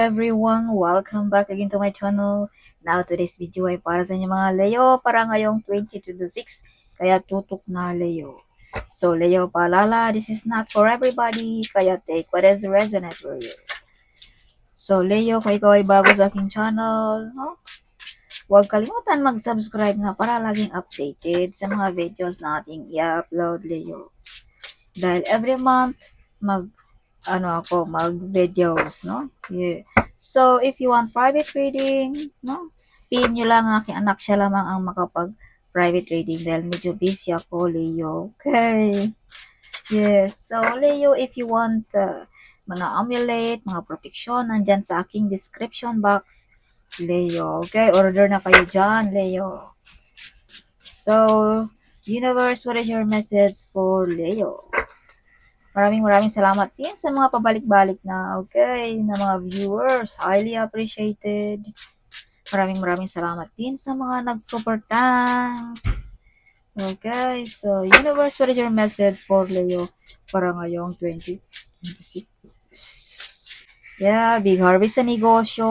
everyone! Welcome back again to my channel. Now, today's video ay para sa inyo mga Leo para ngayong 2026. Kaya tutok na Leo. So, Leo, paalala, this is not for everybody. Kaya take what is resonant for you. So, Leo, kung ikaw ay bago sa aking channel, no? Huwag kalimutan mag-subscribe na para laging updated sa mga videos na ating i-upload, Leo. Dahil every month, mag-videos, no? Yeah. So, if you want private reading, no? PM nyo lang aking anak, siya lamang ang makapag-private reading dahil medyo busy ako, Leo. Okay. Yes. So, Leo, if you want mga amulet, mga protection, nandyan sa aking description box, Leo. Okay? Order na kayo dyan, Leo. So, universe, what is your message for Leo? Maraming salamat din sa mga pabalik-balik na, okay, na mga viewers. Highly appreciated. Maraming salamat din sa mga nag-super thanks. Okay, so universe, what is your message for Leo para ngayong 2026? Yeah, big harvest sa negosyo.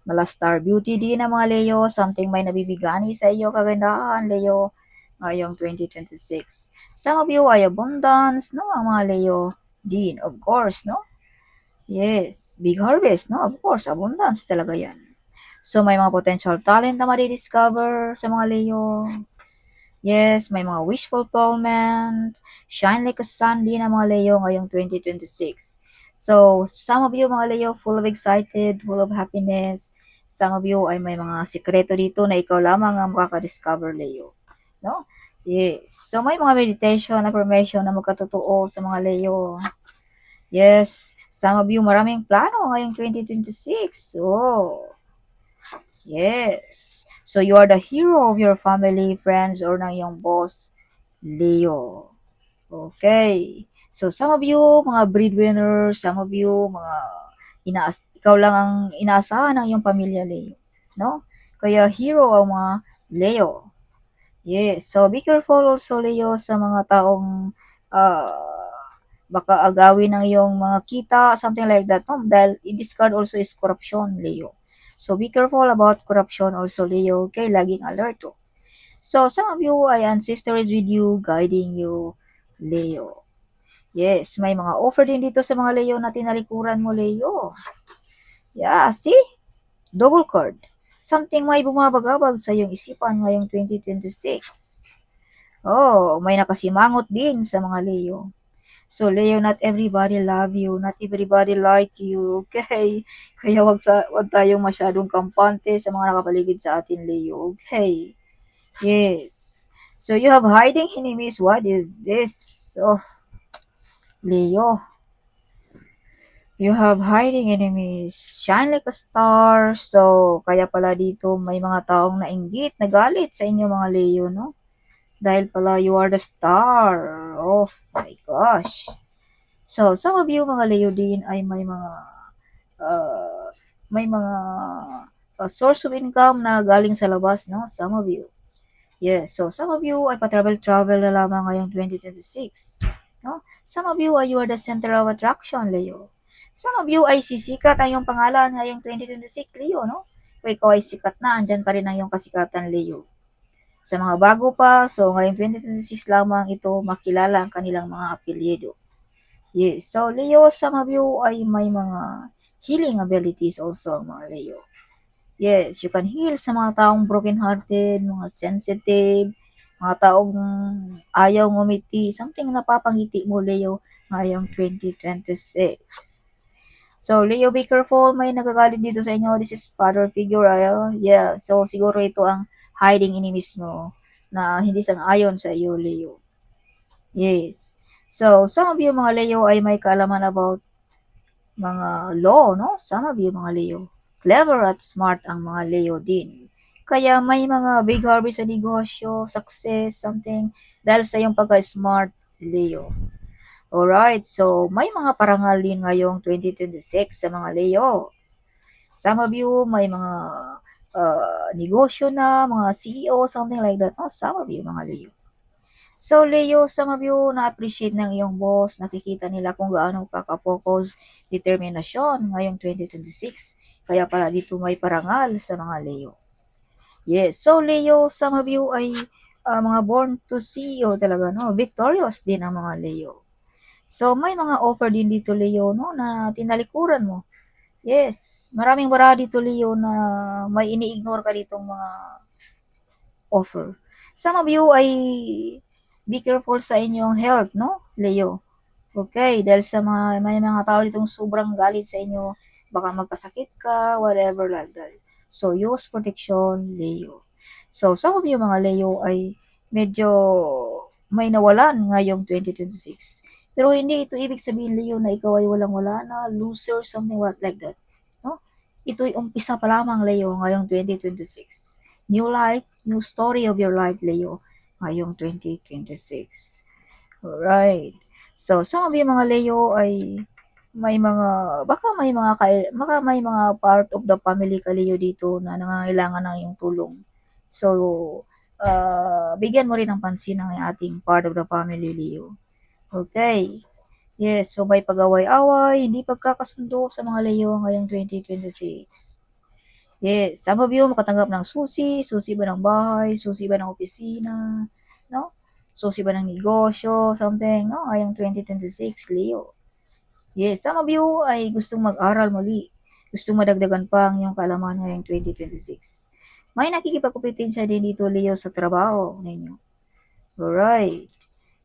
Mala star beauty din ng mga Leo. Something may nabibigani sa iyo kagandahan, Leo, ngayong 2026. Some of you ay abundance, no? Ang mga Leo din, of course, no? Yes, big harvest, no? Of course, abundance talaga yan. So, may mga potential talent na ma-discover sa mga Leo. Yes, may mga wish fulfillment. Shine like a sun din ang mga Leo ngayong 2026. So, some of you mga Leo, full of excited, full of happiness. Some of you ay may mga sikreto dito na ikaw lamang ang makaka-discover, Leo. No? Yes. So, may mga meditation, affirmation na magkatotoo sa mga Leo. Yes. Some of you, maraming plano ngayong 2026. Oh. Yes. So, you are the hero of your family, friends, or ng iyong boss, Leo. Okay. So, some of you, mga breadwinners, some of you, mga ikaw lang ang inaasahan ng iyong pamilya, Leo. No? Kaya, hero ang mga Leo. Yes. So, be careful also, Leo, sa mga taong baka agawin ng iyong mga kita, something like that. No? Dahil, i-discard also is corruption, Leo. So, be careful about corruption also, Leo. Okay? Laging alert. So, some of you ay ancestor is with you, guiding you, Leo. Yes, may mga offer din dito sa mga Leo na tinalikuran mo, Leo. Yeah, see? Double card. Something may bumabagabag sa iyong isipan ngayong 2026. Oh, may nakasimangot din sa mga Leo. So, Leo, not everybody love you. Not everybody like you. Okay? Kaya wag tayong masyadong kampante sa mga nakapaligid sa atin, Leo. Okay? Yes. So, you have hiding enemies. What is this? Oh, Leo. You have hiding enemies. Shine like a star. So, kaya pala dito may mga taong nainggit, nagalit sa inyo mga Leo, no? Dahil pala you are the star. Oh my gosh. So, some of you mga Leo din ay may mga source of income na galing sa labas, no? Some of you. Yes, so some of you ay pa-travel na lamang ngayong 2026. No? Some of you ay you are the center of attraction, Leo. Some of you ay sisikat ang iyong pangalan ngayong 2026, Leo, no? Kung ikaw ay sikat na, andyan pa rin ang iyong kasikatan, Leo. Sa mga bago pa, so ngayong 2026 lamang ito makilala ang kanilang mga apelyido. Yes, so Leo, some of you ay may mga healing abilities also, mga Leo. Yes, you can heal sa mga taong broken-hearted, mga sensitive, mga taong ayaw ngumiti, something napapangiti mo, Leo, ngayong 2026. So, Leo, be careful. May nagagalit dito sa inyo. This is father figure. Yeah, so siguro ito ang hiding enemies mo na hindi sang-ayon sa iyo, Leo. Yes. So, some of you, mga Leo, ay may kaalaman about mga law, no? Some of you, mga Leo. Clever at smart ang mga Leo din. Kaya may mga big harvest sa negosyo, success, something, dahil sa iyong pagka-smart, Leo. Alright, so may mga parangal din ngayong 2026 sa mga Leo. Some of you may mga negosyo na, mga CEO, something like that. No? Some of you, mga Leo. So, Leo, some of you na-appreciate ng iyong boss, nakikita nila kung gaano ka-focus, determinasyon ngayong 2026. Kaya pala dito may parangal sa mga Leo. Yes, so Leo, some of you ay mga born to see you talaga, no? Victorious din ang mga Leo. So, may mga offer din dito, Leo, no, na tinalikuran mo. Yes, maraming bara dito, Leo, na may ini-ignore ka ditong mga offer. Some of you ay be careful sa inyong health, no, Leo? Okay, dahil sa may mga tao ditong sobrang galit sa inyo, baka magkasakit ka, whatever like that. So, use protection, Leo. So, some of you mga Leo ay medyo may nawalan ngayong 2026. Pero hindi ito ibig sabihin, Leo, na ikaw ay walang-wala na, loser, something like that. No? Ito'y umpisa pa lamang, Leo, ngayong 2026. New life, new story of your life, Leo, ngayong 2026. Alright. So, some of you mga Leo ay baka may mga part of the family ka Leo dito na nangangailangan ng iyong tulong. So, bigyan mo rin ng pansin ang ating part of the family, Leo. Okay. Yes, so may pag-away-away, hindi pagkakasundo sa mga Leo ngayong 2026. Yes, some of you makatanggap ng susi ba ng bahay, susi ba ng opisina, no? Susi ba ng negosyo, something, no? Ngayong 2026, Leo. Yes, some of you ay gustong mag-aral muli. Gustong madagdagan pa ang iyong kaalaman ngayong 2026. May nakikipagkompetensya din dito, Leo, sa trabaho ninyo. Alright.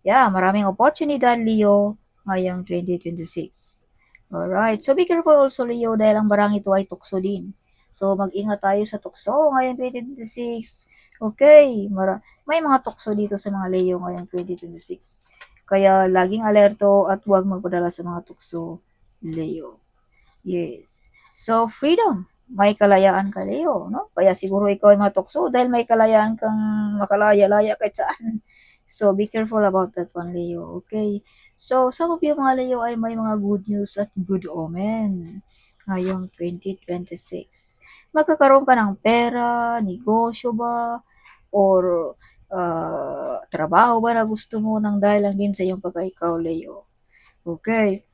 Yeah, maraming oportunidad, Leo, ngayong 2026. Alright. So, be careful also, Leo, dahil ang barang ito ay tukso din. So, mag-ingat tayo sa tukso ngayong 2026. Okay. May mga tukso dito sa mga Leo ngayong 2026. Kaya, laging alerto at huwag magpadala sa mga tukso, Leo. Yes. So, freedom. May kalayaan ka, Leo, no? Kaya siguro ikaw ay matukso dahil may kalayaan kang makalaya-laya kahit saan. So, be careful about that one, Leo. Okay? So, some of you mga Leo ay may mga good news at good omen ngayong 2026. Magkakaroon ka ng pera, negosyo ba, or trabaho ba na gusto mo nang dahil lang din sa iyong pagka-ikaw, Leo. Okay?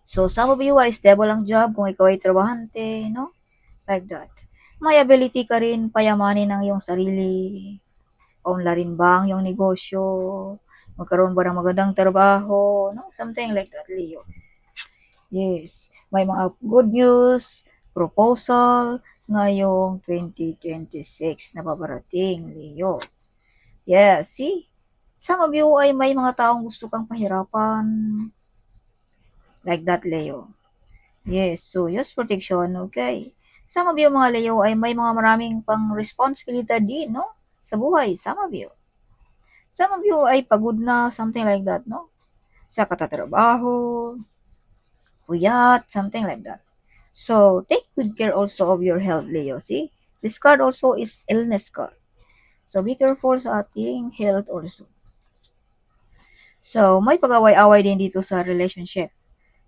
So, some of you ay stable ang job kung ikaw ay trabahante, no? Like that. May ability ka rin payamanin ang iyong sarili. Unlarin ba ang iyong negosyo? Magkaroon ba ng magandang trabaho? No? Something like that, Leo. Yes. May mga good news, proposal, ngayong 2026 na babarating, Leo. Yeah, see? Some of you ay may mga taong gusto kang pahirapan. Like that, Leo. Yes, so use protection, okay? Some of you mga Leo ay may mga maraming pang responsibilidad din, no? Sa buhay, some of you. Some of you ay pagod na, something like that, no? Sa katatrabaho, puyat, something like that. So, take good care also of your health, Leo. See? This card also is illness card. So, be careful sa ating health also. So, may pag-away-away din dito sa relationship,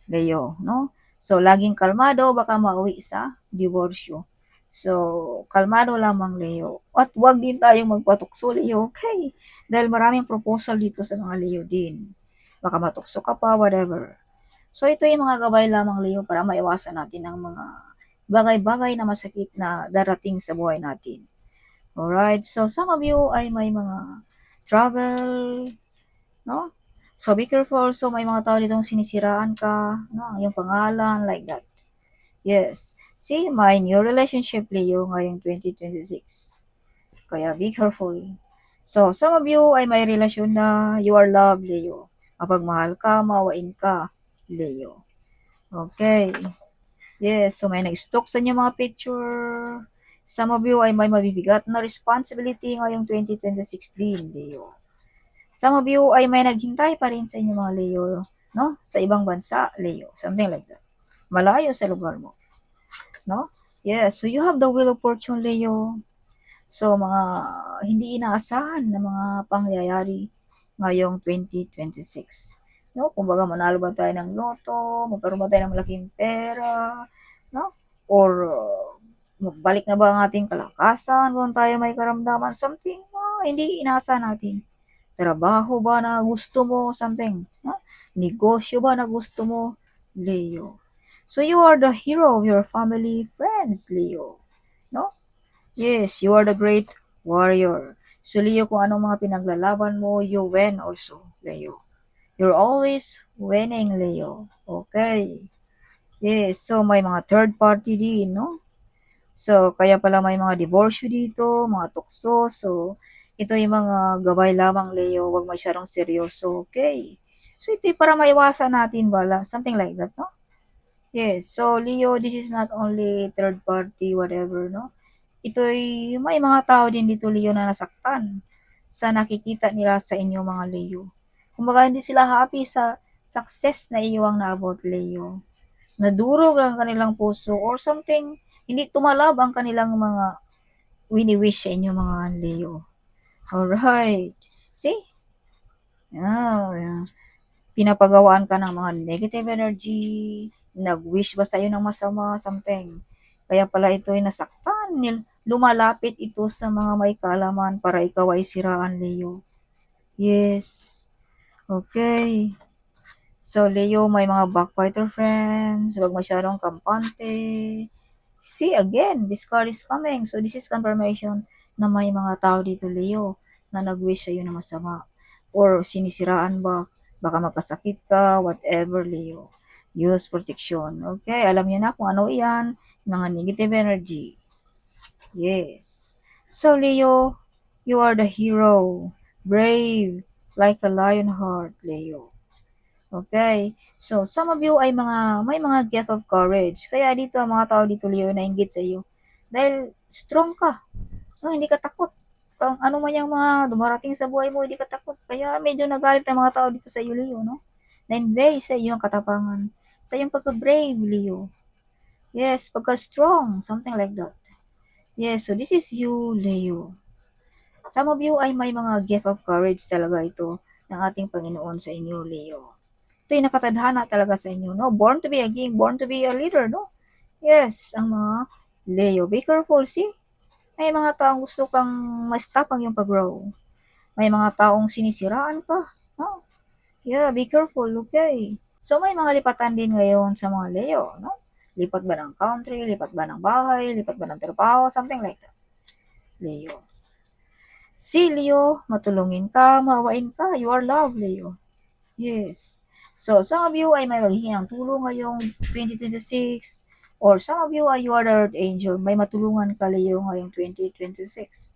Leo, no? So, laging kalmado, baka mauwi sa divorce. So, kalmado lamang, Leo. At wag din tayong magpatukso, Leo, okay? Dahil maraming proposal dito sa mga Leo din. Baka matukso ka pa, whatever. So, ito yung mga gabay lamang, Leo, para maiwasan natin ang mga bagay-bagay na masakit na darating sa buhay natin. Alright, so some of you ay may mga travel, no? So, be careful also, may mga tao ditong sinisiraan ka, no? Yung pangalan, like that. Yes. See, my new relationship, Leo, ngayong 2026. Kaya, be careful. So, some of you ay may relasyon na you are loved, Leo. Kapag mahal ka, mawain ka, Leo. Okay. Yes, so may nag-stalk sa inyo mga picture. Some of you ay may mabibigat na responsibility ngayong 2026 din, Leo. Some of you ay may naghintay pa rin sa inyo mga Leo, no? Sa ibang bansa, Leo. Something like that. Malayo sa lugar mo. No? Yes, so you have the wheel of fortune, Leo. So, mga hindi inaasahan na mga pangyayari ngayong 2026. No? Kumbaga, manalo ba tayo ng loto, magkaroon ba tayo ng malaking pera, no? Or, magbalik na ba ang ating kalakasan kung tayo may karamdaman, something, hindi inaasahan natin. Trabaho ba na gusto mo? Something. Huh? Negosyo ba na gusto mo? Leo. So you are the hero of your family, friends, Leo. No? Yes, you are the great warrior. So Leo, kung anong mga pinaglalaban mo, you win also, Leo. You're always winning, Leo. Okay. Yes, so may mga third party din, no? So, kaya pala may mga divorce dito, mga tukso. So, ito yung mga gabay lamang, Leo. Huwag masyadong seryoso. Okay. So, ito yung para maiwasan natin bala. Something like that, no? Yes. So, Leo, this is not only third party, whatever, no? Ito'y may mga tao din dito, Leo, na nasaktan sa nakikita nila sa inyo, mga Leo. Kumbaga, hindi sila happy sa success na iyong naabot, Leo. Nadurog ang kanilang puso or something, hindi tumalab ang kanilang mga wini-wish sa inyo, mga Leo. Alright. See? Yeah. Pinapagawaan ka ng mga negative energy, nag-wish ba sa'yo ng masama, something. Kaya pala ito ay nasaktan, lumalapit ito sa mga may kaalaman para ikaw ay siraan, Leo. Yes. Okay. So, Leo, may mga backbiter friends, huwag masyadong kampante. See, again, this card is coming. So, this is confirmation na may mga tao dito, Leo, na nag-wish sa'yo na masama. Or sinisiraan ba? Baka magkasakit ka, whatever, Leo. Use protection. Okay, alam niyo na kung ano yan. Mga negative energy. Yes. So, Leo, you are the hero. Brave, like a lion heart, Leo. Okay. So, some of you ay may mga gift of courage. Kaya dito, ang mga tao dito, Leo, nainggit sa iyo. Dahil strong ka. No, hindi ka takot. Kung ano man yung mga dumarating sa buhay mo, hindi ka takot. Kaya medyo nagalit ang mga tao dito sa iyo, Leo, no? Na-invade sa iyong katapangan. Sa iyong pagka-brave, Leo. Yes, pagka-strong. Something like that. Yes, so this is you, Leo. Some of you ay may mga gift of courage talaga ito ng ating Panginoon sa inyo, Leo. Ito'y nakatadhana talaga sa inyo, no? Born to be a king, born to be a leader, no? Yes, ang mga Leo. Be careful, see? May mga taong gusto kang ma-stop ang iyong pag-grow. May mga taong sinisiraan ka, no? Yeah, be careful, okay? So, may mga lipatan din ngayon sa mga Leo, no? Lipat ba ng country, lipat ba ng bahay, lipat ba ng trabaho, something like that. Leo. Si Leo, matulungin ka, maawain ka, you are loved, Leo. Yes. So, some of you ay may maghihingi ng tulong ngayong 2026 or some of you ay you are the earth angel, may matulungan ka, Leo, ngayong 2026.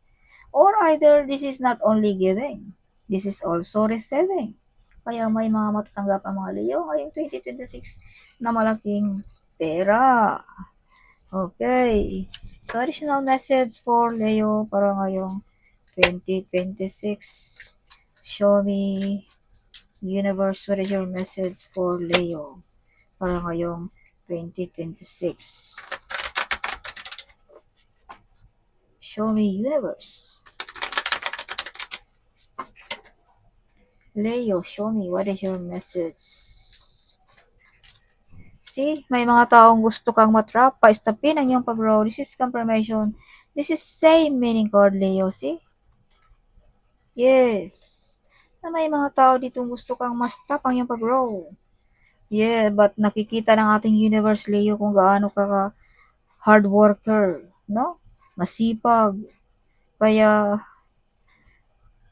Or either this is not only giving, this is also receiving. Kaya may mga matatanggap ang mga Leo ngayong 2026 na malaking pera. Okay. So, additional message for Leo para ngayong 2026. Show me, Universe, what is your message for Leo para ngayong 2026? Show me, Universe. Leo, show me, what is your message? See, may mga taong gusto kang matrap, pa-stopin ang iyong pag-grow. This is confirmation. This is same meaning card, Leo, see? Yes. Na may mga tao dito gusto kang ma-stop ang iyong pag-grow. Yeah, but nakikita ng ating universe, Leo, kung gaano ka hard worker, no? Masipag. Kaya,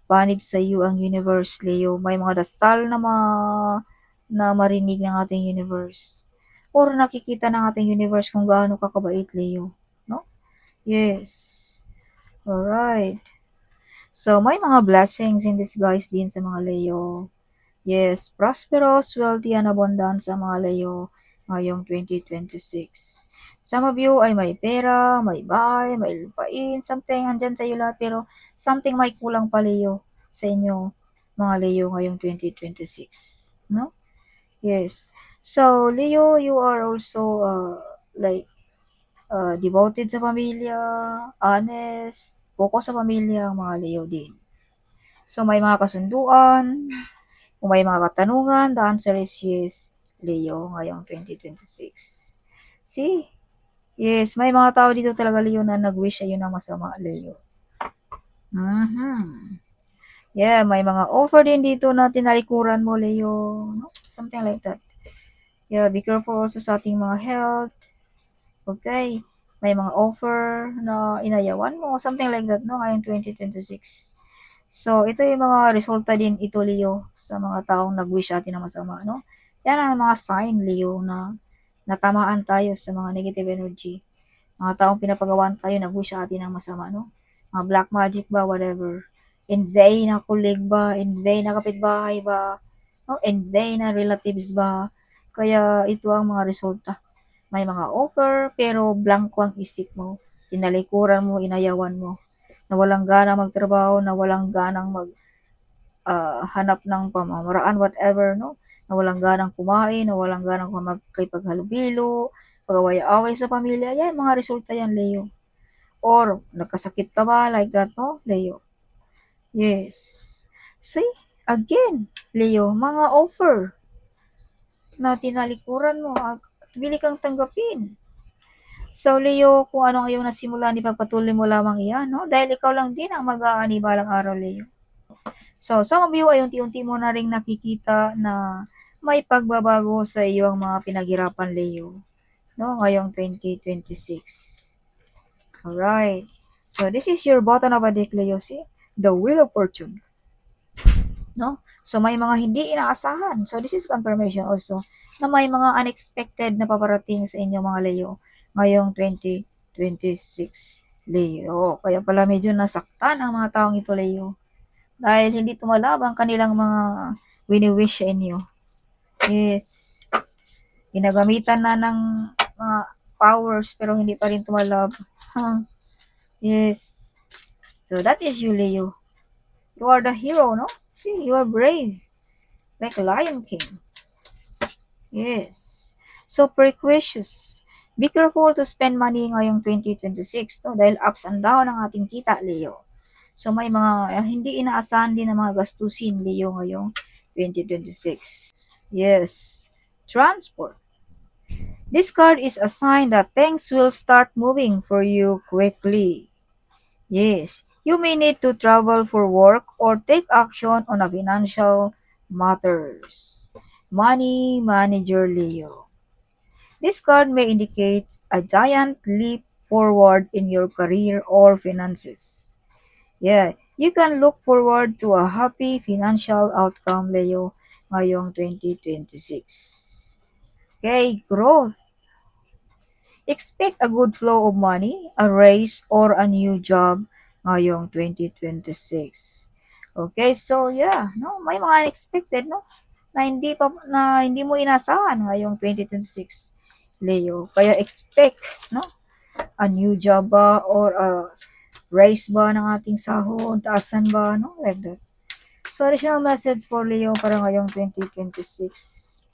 panig sa iyo ang universe, Leo. May mga dasal na marinig ng ating universe. Or nakikita ng ating universe kung gaano ka kabait, Leo. No? Yes. Alright. So, may mga blessings in disguise din sa mga Leo. Yes, prosperous, wealthy, and abundance sa mga Leo ngayong 2026. Some of you ay may pera, may bahay, may lupain, something andyan sa iyo lahat, pero something may kulang pa, Leo, sa inyo, mga Leo, ngayong 2026. No? Yes. So, Leo, you are also devoted sa pamilya, honest, focus sa pamilya, ang mga Leo din. So, may mga kasunduan, kung may mga katanungan, the answer is yes, Leo, ngayong 2026. See? Yes, may mga tao dito talaga, Leo, na nag-wish sa'yo ng masama, Leo. Yeah, may mga offer din dito na tinalikuran mo, Leo. No? Something like that. Yeah, be careful also sa ating mga health. Okay? May mga offer na inayawan mo. Something like that, no? Ngayong 2026. So, ito yung mga resulta din ito, Leo, sa mga taong nag-wish atin ng masama, no? Yan ang mga sign, Leo, na natamaan tayo sa mga negative energy. Mga taong pinapagawan tayo, nag-wish sa atin ng masama, no? Mga black magic ba, whatever. In vain na kulig ba, in vain na kapitbahay ba, no? In vain na relatives ba. Kaya ito ang mga resulta. May mga offer, pero blanco ang isip mo. Tinalikuran mo, inayawan mo. Na walang gana magtrabaho, na walang ganang hanap ng pamamaraan, whatever, no? Na walang ganang kumain, na walang ganang magkipaghalubilo, pag-away-away sa pamilya, yan, mga resulta yan, Leo. Or, nagkasakit ka ba, like that, no, Leo? Yes. See, again, Leo, mga offer na tinalikuran mo, at bili kang tanggapin. So, Leo, kung ano ang iyong nasimulan, ipagpatuloy mo lamang iyan, no? Dahil ikaw lang din ang mag-aani balang araw, Leo. So, some of you ay unti-unti mo na rin nakikita na may pagbabago sa iyong mga pinaghirapan, Leo. No, ngayong 2026. Alright. So, this is your button of a deck, Leo. See? The Wheel of Fortune. No? So, may mga hindi inaasahan. So, this is confirmation also na may mga unexpected na paparating sa inyo, mga Leo, ngayong 2026. Leo. Kaya pala medyo nasaktan ang mga taong ito, Leo. Dahil hindi tumalab ang kanilang mga wini-wish sa inyo. Yes. Ginagamitan na ng mga powers pero hindi pa rin tumalab. Yes. So that is you, Leo. You are the hero, no? See, you are brave. Like Lion King. Yes. So precocious. Be careful to spend money ngayong 2026, no? Dahil ups and down ang ating kita, Leo. So may mga hindi inaasahan din na mga gastusin, Leo, ngayong 2026. Yes. Transport. This card is a sign that things will start moving for you quickly. Yes. You may need to travel for work or take action on a financial matters. Money Manager, Leo. This card may indicate a giant leap forward in your career or finances. Yeah, you can look forward to a happy financial outcome, Leo, ngayong 2026. Okay, growth. Expect a good flow of money, a raise, or a new job ngayong 2026. Okay, so yeah, no, may mga unexpected, no, na hindi mo inasahan ngayong 2026, Leo. Kaya expect, no, a new job ba or a raise ba ng ating sahod, taasan ba, no, like that. So, additional message for Leo para ngayong 2026.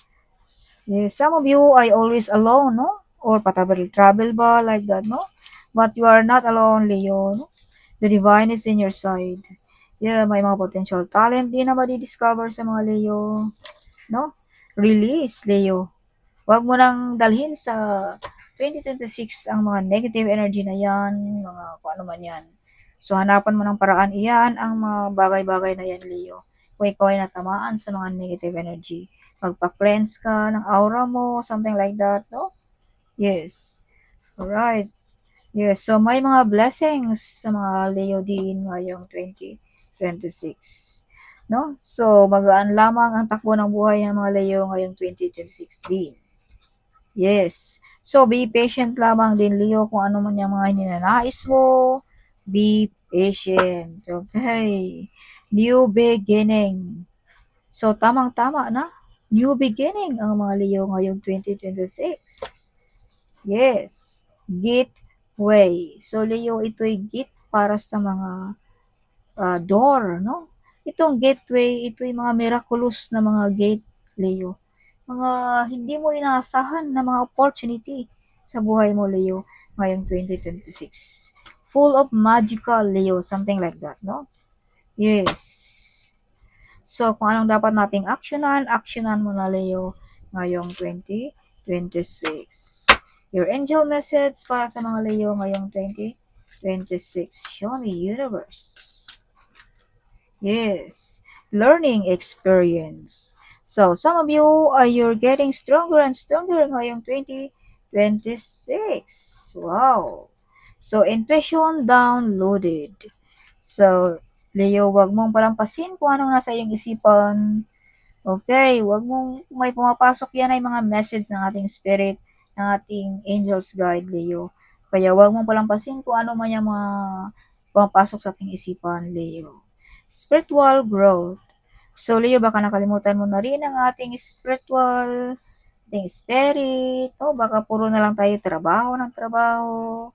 Yes, some of you are always alone, no? Or patabaril travel ba, like that, no? But you are not alone, Leo, no? The divine is in your side. Yeah, may mga potential talent din na madi-discover sa mga Leo, no? Release, Leo. Huwag mo nang dalhin sa 2026 ang mga negative energy na yan, mga kung ano man yan. So, hanapan mo ng paraan iyan ang mga bagay-bagay na yan, Leo. Kung ikaw ay natamaan sa mga negative energy. Magpa-cleanse ka ng aura mo, something like that, no? Yes. Alright. Yes, so may mga blessings sa mga Leo din ngayong 2026. No? So, magaan lamang ang takbo ng buhay ng mga Leo ngayong 2026 din. Yes. So, be patient lamang din, Leo, kung ano man yung mga ninanais mo. Be patient. Okay. New beginning. So, tamang-tama na. New beginning ang mga Leo ngayong 2026. Yes. Gateway. So, Leo, ito'y gate para sa mga door, no? Itong gateway, ito'y mga miraculous na mga gate, Leo. Mga hindi mo inaasahan na mga opportunity sa buhay mo, Leo, ngayong 2026. Full of magical, Leo, something like that, no? Yes. So, kung anong dapat nating actionan mo na, Leo, ngayong 2026. Your angel message para sa mga Leo ngayong 2026. Show me, universe. Yes, learning experience. So some of you are you're getting stronger and stronger ngayong 2026. Wow. So intuition downloaded. So Leo, wag mong palampasin kung anong nasa iyong isipan. Okay, wag mong may pumapasok yan ay mga message ng ating spirit, ng ating angels guide, Leo. Kaya wag mong palampasin kung ano man yung mga pumapasok sa ating isipan, Leo. Spiritual growth. So, Leo, baka nakalimutan mo na rin ang ating spiritual, ating spirit. O, baka puro na lang tayo trabaho ng trabaho.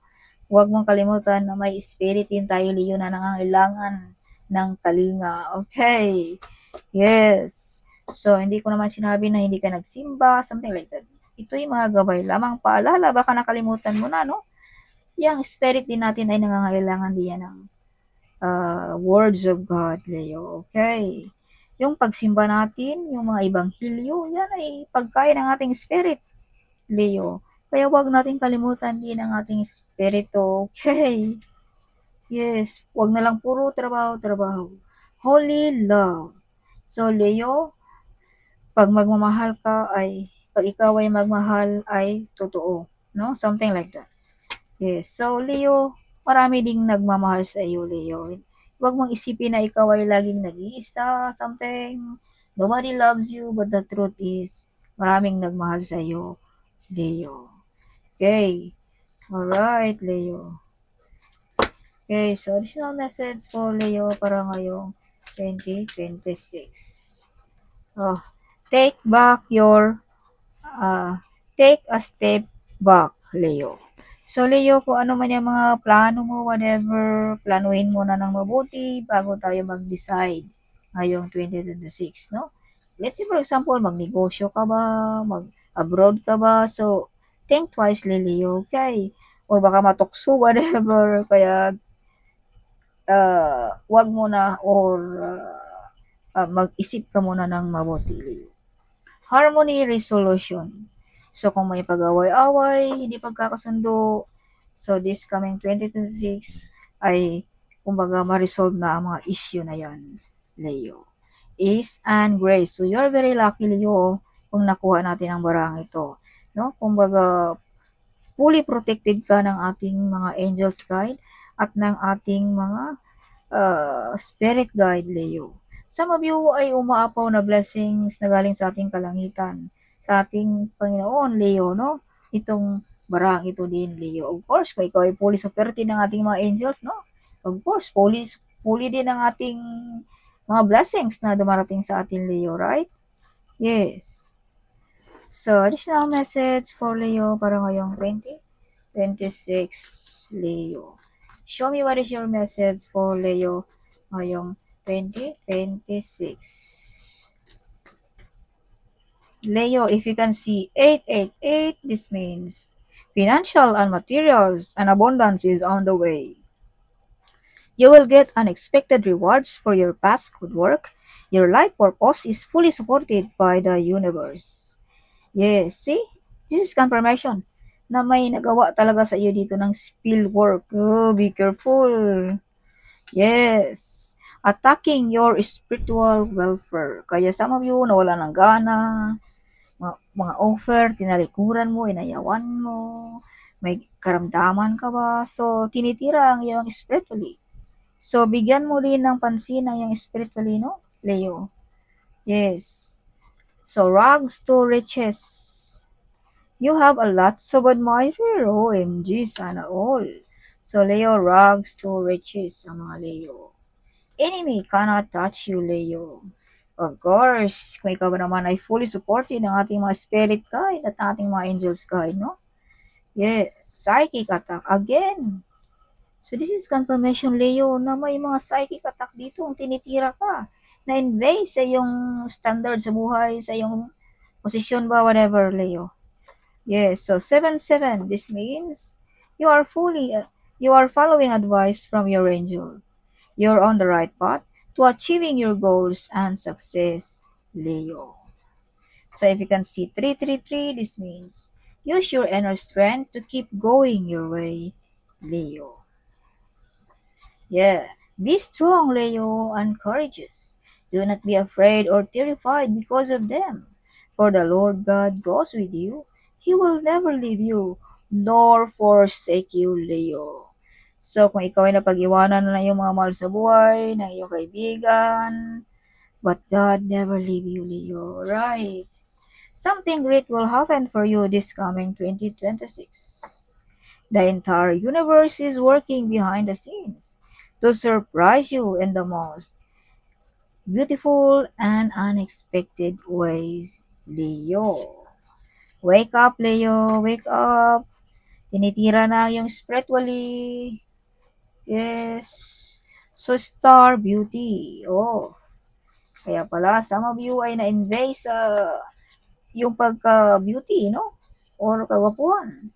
Huwag mong kalimutan na may spirit din tayo, Leo, na nangangailangan ng kalinga. Okay. Yes. So, hindi ko naman sinabi na hindi ka nagsimba, something like that. Ito yung mga gabay lamang paalala. Baka nakalimutan mo na, no? Yung spirit din natin ay nangangailangan din yan ng words of God, Leo. Okay. Yung pagsimba natin, yung mga ibanghilyo, yan ay pagkain ng ating spirit, Leo. Kaya wag natin kalimutan din ang ating spirito. Okay. Yes. Wag na lang puro trabaho, trabaho. Holy love. So, Leo, pag magmamahal ka ay, pag ikaw ay magmahal ay totoo. No? Something like that. Yes. So, Leo, marami ding nagmamahal sa iyo, Leo. Huwag mong isipin na ikaw ay laging nag-iisa, something. Nobody loves you, but the truth is, maraming nagmahal sa iyo, Leo. Okay. Alright, Leo. Okay, so additional message for Leo para ngayong 2026. Oh, take back your take a step back, Leo. So, Leo, kung ano man yung mga plano mo, whatever, planuhin mo na ng mabuti bago tayo mag-decide ngayong 2026, no? Let's say, for example, magnegosyo ka ba, mag-abroad ka ba, so, think twice, Leo, okay? Or baka matukso, whatever, kaya, wag mo na, or mag-isip ka muna ng mabuti, Leo. Harmony resolution. So, kung may pag-away-away, hindi pagkakasundo, so this coming 2026 ay, kumbaga, ma-resolve na ang mga issue na yan, Leo. Ease and grace. So, you're very lucky, Leo, kung nakuha natin ang barang ito. No? Kumbaga, fully protected ka ng ating mga angels guide at ng ating mga spirit guide, Leo. Some of you ay umaapaw na blessings na galing sa ating kalangitan, sa ating Panginoon, Leo, no? Itong barang ito din, Leo. Of course, kung ikaw ay fully supported ng ating mga angels, no? Of course, fully din ang ating mga blessings na dumarating sa atin, Leo, right? Yes. So, additional message for Leo para ngayong 2026, Leo. Show me what is your message for Leo ngayong 2026. Leo, if you can see 888, this means financial and materials and abundance is on the way. You will get unexpected rewards for your past good work. Your life purpose is fully supported by the universe. Yes, see? This is confirmation na may nagawa talaga sa iyo dito ng spill work. Oh, be careful. Yes. Attacking your spiritual welfare. Kaya some of you nawala ng gana, mga offer, tinalikuran mo, inayawan mo, may karamdaman ka ba? So, tinitira ang iyong spiritually. So, bigyan mo rin ng pansin ang iyong spiritually, no? Leo. Yes. So, rags to riches. You have a lots of admirer. OMG, sana all. So, Leo, rags to riches ang mga Leo. Enemy cannot touch you, Leo. Of course, kung ikaw naman ay fully supported ng ating mga spirit guide at ating mga angels guide, no? Yes, psychic attack again. So this is confirmation, Leo, na may mga psychic attack dito ang tinitira ka. Na-invade sa iyong standard sa buhay, sa iyong posisyon ba, whatever, Leo. Yes, so 77, this means you are following advice from your angel. You're on the right path to achieving your goals and success, Leo. So if you can see 333, this means use your inner strength to keep going your way, Leo. Yeah, Be strong, Leo, and courageous. Do not be afraid or terrified because of them. For the Lord God goes with you. He will never leave you, nor forsake you, Leo. So, kung ikaw ay napag-iwanan na ng iyong mga mahal sa buhay, ng iyong kaibigan, but God never leave you, Leo. Right? Something great will happen for you this coming 2026. The entire universe is working behind the scenes to surprise you in the most beautiful and unexpected ways, Leo. Wake up, Leo. Wake up. Tinitira na yung spiritually. Yes. So, star beauty. Oh. Kaya pala, some of you ay na-invade sa yung pagka-beauty, no? Or kagwapuan.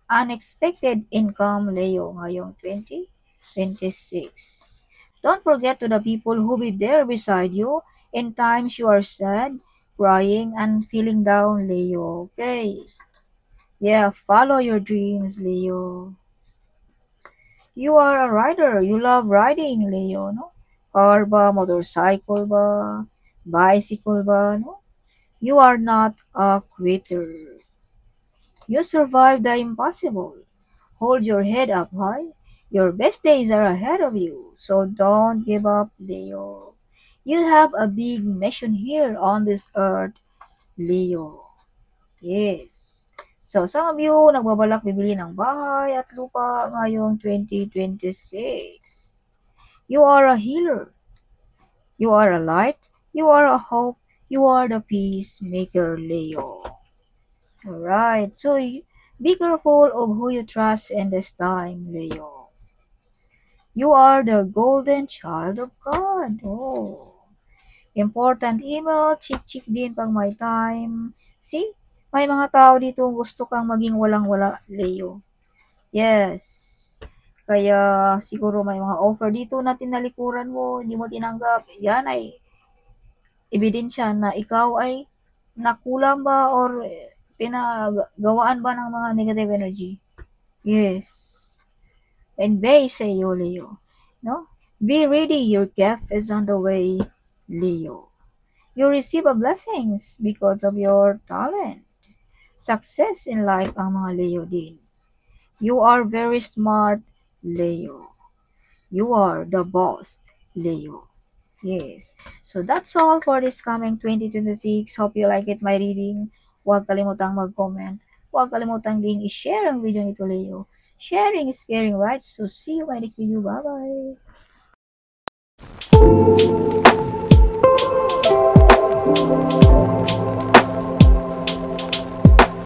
Unexpected income, Leo, ngayong 2026. Don't forget to the people who be there beside you in times you are sad, crying, and feeling down, Leo. Okay? Yeah, follow your dreams, Leo. You are a rider. You love riding, Leo, no? Car ba, motorcycle ba, bicycle ba, no? You are not a quitter. You survived the impossible. Hold your head up high. Your best days are ahead of you, so don't give up, Leo. You have a big mission here on this earth, Leo. Yes. So, some of you nagbabalak bibili ng bahay at lupa ngayong 2026. You are a healer. You are a light. You are a hope. You are the peacemaker, Leo. Alright, so be careful of who you trust in this time, Leo. You are the golden child of God. Oh. Important email, check din pag may time. See? May mga tao dito gusto kang maging walang-wala, Leo. Yes. Kaya siguro may mga offer dito na tinalikuran mo, hindi mo tinanggap. Yan ay ebidensya na ikaw ay nakulang ba or pinagawaan ba ng mga negative energy. Yes. And Bay say you, Leo. No? Be ready, your gift is on the way, Leo. You receive a blessings because of your talent. Success in life ang mga Leo din. You are very smart, Leo. You are the boss, Leo. Yes. So that's all for this coming 2026. Hope you like it, my reading. Huwag kalimutang mag-comment. Huwag kalimutang ding i-share ang video nito, Leo. Sharing is caring, right? So see you in my next video. Bye-bye.